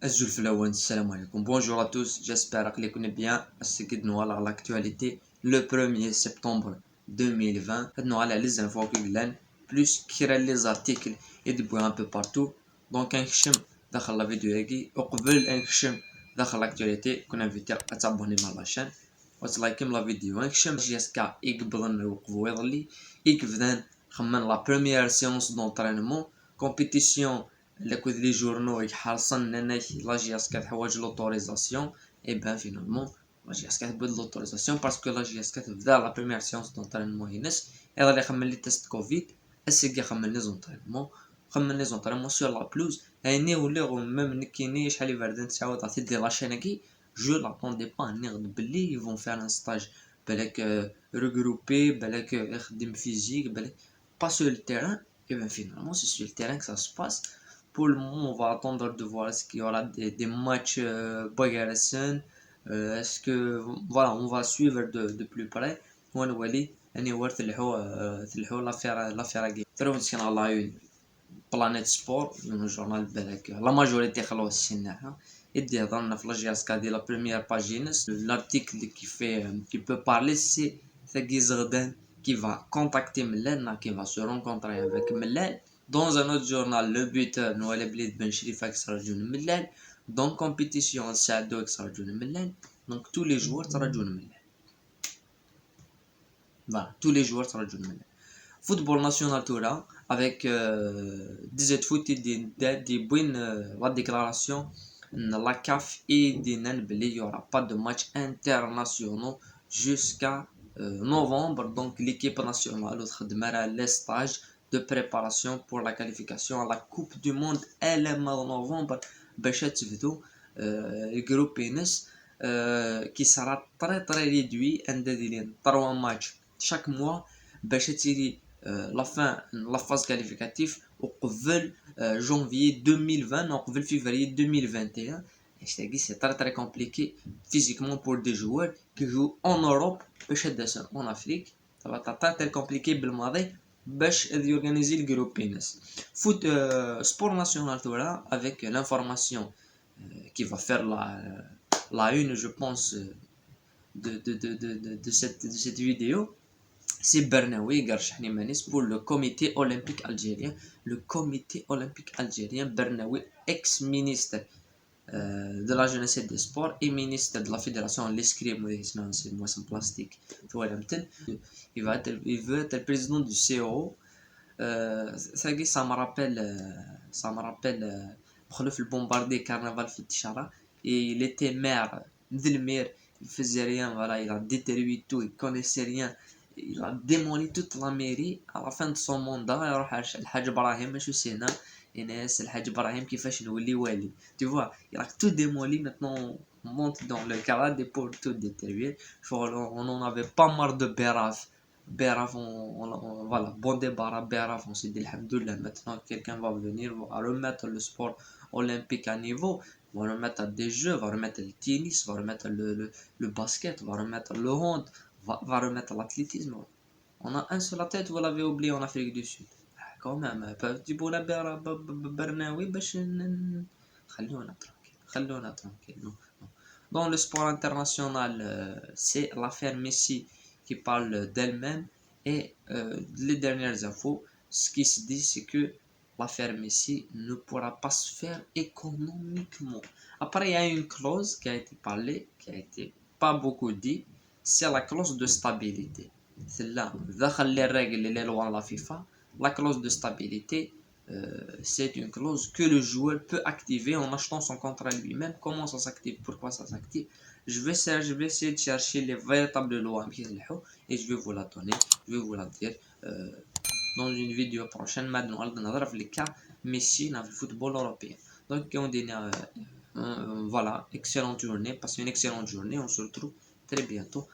Salam alaikum. Bonjour à tous, j'espère que les connaissez bien. C'est que nous allons à l'actualité le 1er septembre 2020. Nous allons les infos plus qu'il les articles et des un peu partout. Donc, un chum dans la vidéo qui ou قبل un chum dans l'actualité qu'on invite à t'abonner à la chaîne. وتلايك la vidéo. Un chum jusqu'à يقبضن ويقبض يضلي يكفذن خمن la première séance d'entraînement compétition. Les journaux يحرصن ان لا جي اس كتحوج l'autorisation et ben finalement la JS كتبد l'autorisation parce que la JS كتبدا la première séance d'entraînement ينس يلا يخمن لي تيست كوفيد اسيك يخمن لي زونطرينمون خمن لي زونطرينمون سور لا بلوز اني ولا ميم نكيني شحال يبردن تعاود عطيت دي لاشينكي جو لاطوندي با اني غد بلي يفون فير ان ستاج بالك regroupé بالك يخدم فيزيك بالك pas sur le terrain et ben finalement c'est sur le terrain que ça se passe. Pour le moment, on va attendre de voir est-ce qu'il y aura des matchs Boyaresen. Est-ce que voilà, on va suivre de plus près. ونولي anywhere تلحو l'affaire game. تروح كان على une بلانيت سبور من الجورنال بالك لا ماجوريتي خلوه السنة يدي هضرنا في لاجياس كادي لا بروميير باجينس لارتيكل qui peut parler c'est ثقي زغدان qui va contacter Mellal qui va se rencontrer avec Mellal. Dans un autre journal, le buteur Noël Blid Ben Shrifa qui sera joué Mellal. Dans compétition, Saado qui sera joué Mellal. Donc tous les joueurs seront joués Mellal. Voilà, tous les joueurs seront joués Mellal. Football national Toura avec 17 foot des bonnes la déclaration la CAF et des il n'y aura pas de match internationaux jusqu'à novembre. Donc l'équipe nationale a les stages de préparation pour la qualification à la Coupe du Monde LM en novembre. Le groupe NS qui sera très très réduit, un 3 matchs chaque mois. La phase qualificative au janvier 2020 au février 2021. Et c'est très très compliqué physiquement pour des joueurs qui jouent en Europe en Afrique. Ça va être très compliqué d'organiser le groupe foot sport national avec l'information qui va faire la une je pense de cette vidéo. C'est Bernaoui Garchani Manis pour le comité olympique algérien. Le comité olympique algérien, Bernaoui, ex-ministre de la jeunesse et des sports et ministre de la fédération l'escrime, c'est moi sans plastique. Il veut être le président du COO. Ça me rappelle le bombardé carnaval Fitchara et il était maire d'Elmer. Il faisait rien, voilà, il a détruit tout, il connaissait rien. Il a démoli toute la mairie à la fin de son mandat. الحاج ابراهيم ماشي سينا Inès الحاج ابراهيم كيفاش نولي والي. Tu vois, il a tout démoli. Maintenant on monte dans le garage pour tout détruire. On en avait pas marre de Beraf. Beraf, voilà, bon débarras Beraf, on s'est dit alhamdoulilah. Maintenant quelqu'un va venir, va remettre le sport olympique à niveau, va remettre des jeux, va remettre le tennis, va remettre le basket, va remettre le hand, va remettre l'athlétisme. On a un sur la tête, vous l'avez oublié en Afrique du Sud. Quand même, تجيبوا لنا برناوي باش خلونا tranquille. Dans le sport international, c'est l'affaire Messi qui parle d'elle-même et les dernières infos, ce qui se dit c'est que l'affaire Messi ne pourra pas se faire économiquement. Après, il y a une clause qui a été parlée, qui a été pas beaucoup dit, c'est la clause de stabilité. C'est-là, les règles et les lois de la FIFA, la clause de stabilité, c'est une clause que le joueur peut activer en achetant son contrat lui-même. Comment ça s'active? Pourquoi ça s'active? Je vais essayer de chercher les véritables lois et je vais vous la donner, je vais vous la dire dans une vidéo prochaine. Maintenant, on va les cas Messi dans le football européen. Donc, on dit voilà, excellente journée, passez une excellente journée. On se retrouve très bientôt